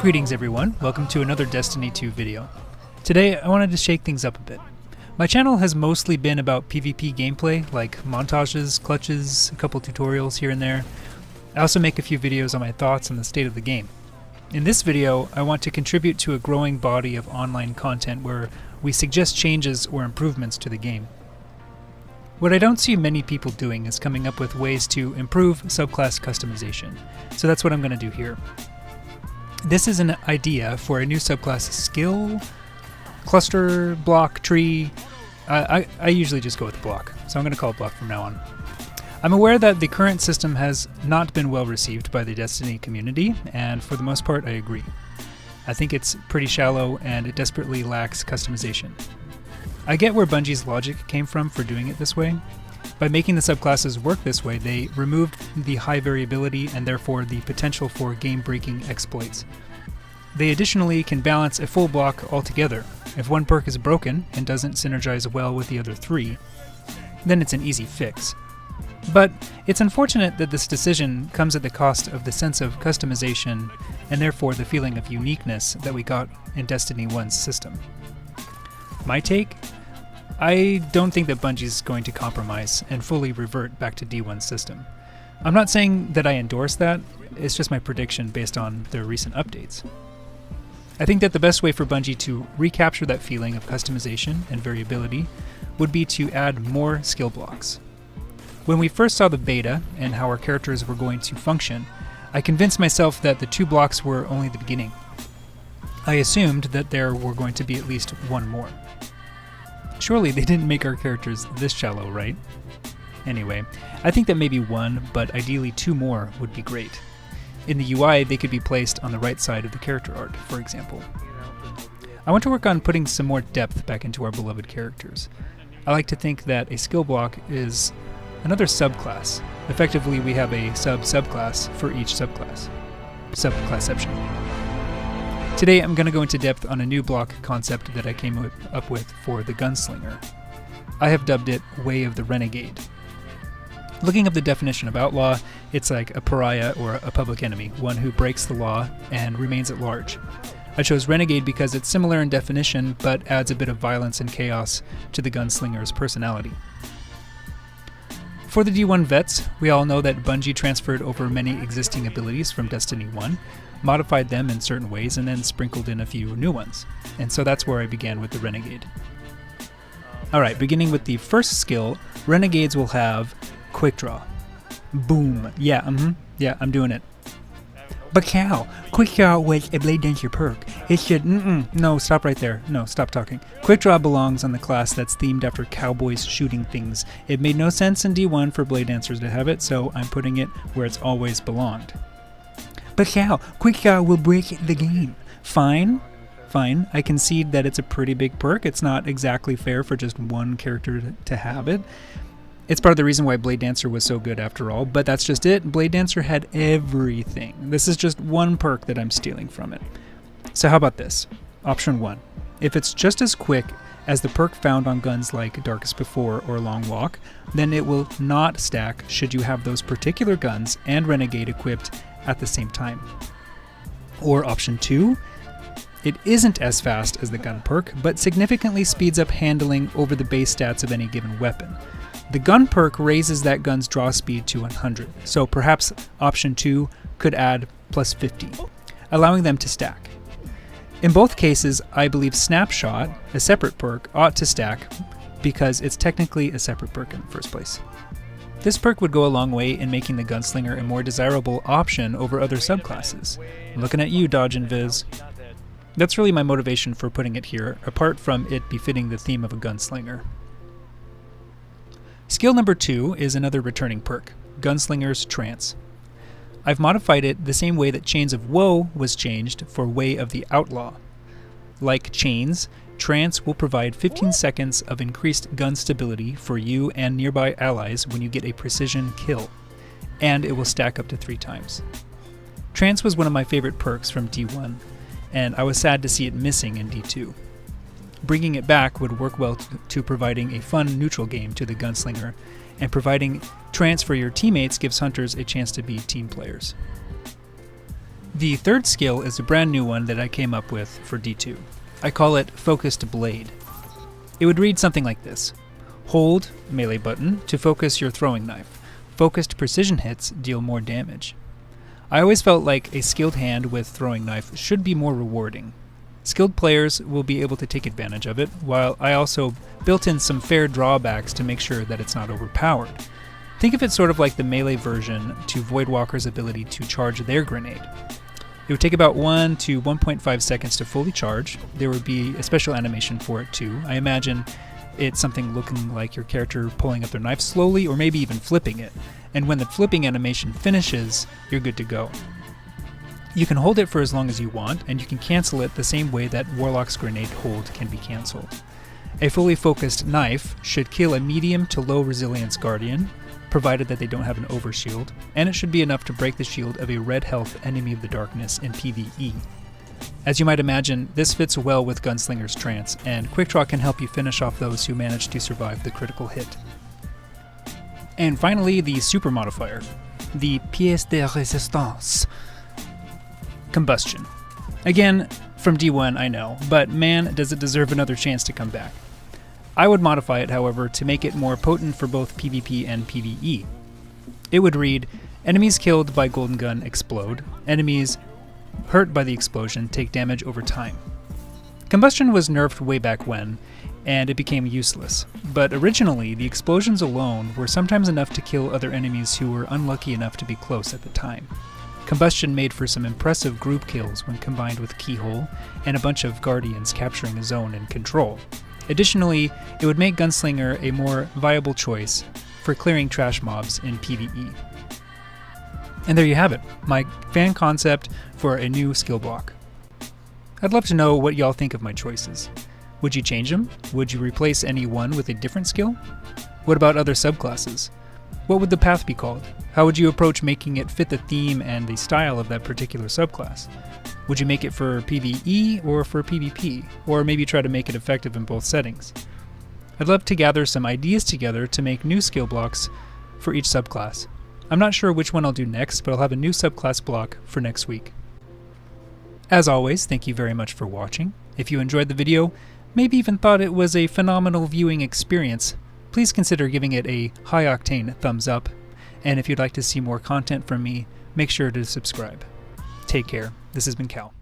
Greetings everyone, welcome to another Destiny 2 video. Today I wanted to shake things up a bit. My channel has mostly been about PvP gameplay, like montages, clutches, a couple tutorials here and there. I also make a few videos on my thoughts on the state of the game. In this video, I want to contribute to a growing body of online content where we suggest changes or improvements to the game. What I don't see many people doing is coming up with ways to improve subclass customization, so that's what I'm going to do here. This is an idea for a new subclass skill, cluster, block, tree. I usually just go with block, so I'm going to call it block from now on. I'm aware that the current system has not been well received by the Destiny community, and for the most part I agree. I think it's pretty shallow and it desperately lacks customization. I get where Bungie's logic came from for doing it this way. By making the subclasses work this way, they removed the high variability and therefore the potential for game-breaking exploits. They additionally can balance a full block altogether. If one perk is broken and doesn't synergize well with the other three, then it's an easy fix. But it's unfortunate that this decision comes at the cost of the sense of customization and therefore the feeling of uniqueness that we got in Destiny 1's system. My take? I don't think that Bungie's going to compromise and fully revert back to D1's system. I'm not saying that I endorse that, it's just my prediction based on their recent updates. I think that the best way for Bungie to recapture that feeling of customization and variability would be to add more skill blocks. When we first saw the beta and how our characters were going to function, I convinced myself that the 2 blocks were only the beginning. I assumed that there were going to be at least one more. Surely they didn't make our characters this shallow, right? Anyway, I think that maybe 1, but ideally 2 more would be great. In the UI, they could be placed on the right side of the character art, for example. I want to work on putting some more depth back into our beloved characters. I like to think that a skill block is another subclass. Effectively, we have a subclass for each subclass. Subclassception. Today I'm going to go into depth on a new block concept that I came up with for the Gunslinger. I have dubbed it Way of the Renegade. Looking up the definition of outlaw, it's like a pariah or a public enemy, one who breaks the law and remains at large. I chose Renegade because it's similar in definition but adds a bit of violence and chaos to the Gunslinger's personality. For the D1 vets, we all know that Bungie transferred over many existing abilities from Destiny 1, modified them in certain ways, and then sprinkled in a few new ones. And so that's where I began with the Renegade. Alright, beginning with the first skill, Renegades will have Quick Draw. Boom. Yeah, I'm doing it. But cow, Quick Draw was a Blade Dancer perk. It should, no, stop right there. No, stop talking. Quick Draw belongs on the class that's themed after cowboys shooting things. It made no sense in D1 for Blade Dancers to have it, so I'm putting it where it's always belonged. But cow, Quick Draw will break the game. Fine, I concede that it's a pretty big perk. It's not exactly fair for just one character to have it. It's part of the reason why Blade Dancer was so good after all, but that's just it. Blade Dancer had everything. This is just one perk that I'm stealing from it. So how about this? Option 1. If it's just as quick as the perk found on guns like Darkest Before or Long Walk, then it will not stack should you have those particular guns and Renegade equipped at the same time. Or option 2. It isn't as fast as the gun perk, but significantly speeds up handling over the base stats of any given weapon. The gun perk raises that gun's draw speed to 100, so perhaps option 2 could add plus 50, allowing them to stack. In both cases, I believe Snapshot, a separate perk, ought to stack because it's technically a separate perk in the first place. This perk would go a long way in making the Gunslinger a more desirable option over other subclasses. I'm looking at you, Dodge and Viz. That's really my motivation for putting it here, apart from it befitting the theme of a Gunslinger. Skill number 2 is another returning perk, Gunslinger's Trance. I've modified it the same way that Chains of Woe was changed for Way of the Outlaw. Like Chains, Trance will provide 15 seconds of increased gun stability for you and nearby allies when you get a precision kill, and it will stack up to 3 times. Trance was one of my favorite perks from D1, and I was sad to see it missing in D2. Bringing it back would work well to providing a fun neutral game to the Gunslinger, and providing Trance for your teammates gives hunters a chance to be team players. The third skill is a brand new one that I came up with for D2. I call it Focused Blade. It would read something like this. Hold melee button to focus your throwing knife. Focused precision hits deal more damage. I always felt like a skilled hand with throwing knife should be more rewarding. Skilled players will be able to take advantage of it, while I also built in some fair drawbacks to make sure that it's not overpowered. Think of it sort of like the melee version to Voidwalker's ability to charge their grenade. It would take about 1 to 1.5 seconds to fully charge. There would be a special animation for it too. I imagine it's something looking like your character pulling up their knife slowly or maybe even flipping it. And when the flipping animation finishes, you're good to go. You can hold it for as long as you want, and you can cancel it the same way that Warlock's grenade hold can be cancelled. A fully focused knife should kill a medium to low resilience guardian, provided that they don't have an overshield, and it should be enough to break the shield of a red health enemy of the darkness in PvE. As you might imagine, this fits well with Gunslinger's Trance, and Quick Draw can help you finish off those who manage to survive the critical hit. And finally, the super modifier, the pièce de résistance. Combustion. Again, from D1 I know, but man does it deserve another chance to come back. I would modify it, however, to make it more potent for both PvP and PvE. It would read, enemies killed by Golden Gun explode, enemies hurt by the explosion take damage over time. Combustion was nerfed way back when, and it became useless, but originally the explosions alone were sometimes enough to kill other enemies who were unlucky enough to be close at the time. Combustion made for some impressive group kills when combined with Keyhole and a bunch of Guardians capturing a zone in control. Additionally, it would make Gunslinger a more viable choice for clearing trash mobs in PvE. And there you have it, my fan concept for a new skill block. I'd love to know what y'all think of my choices. Would you change them? Would you replace any one with a different skill? What about other subclasses? What would the path be called? How would you approach making it fit the theme and the style of that particular subclass? Would you make it for PvE or for PvP? Or maybe try to make it effective in both settings? I'd love to gather some ideas together to make new skill blocks for each subclass. I'm not sure which one I'll do next, but I'll have a new subclass block for next week. As always, thank you very much for watching. If you enjoyed the video, maybe even thought it was a phenomenal viewing experience, please consider giving it a high-octane thumbs up, and if you'd like to see more content from me, make sure to subscribe. Take care. This has been Cal.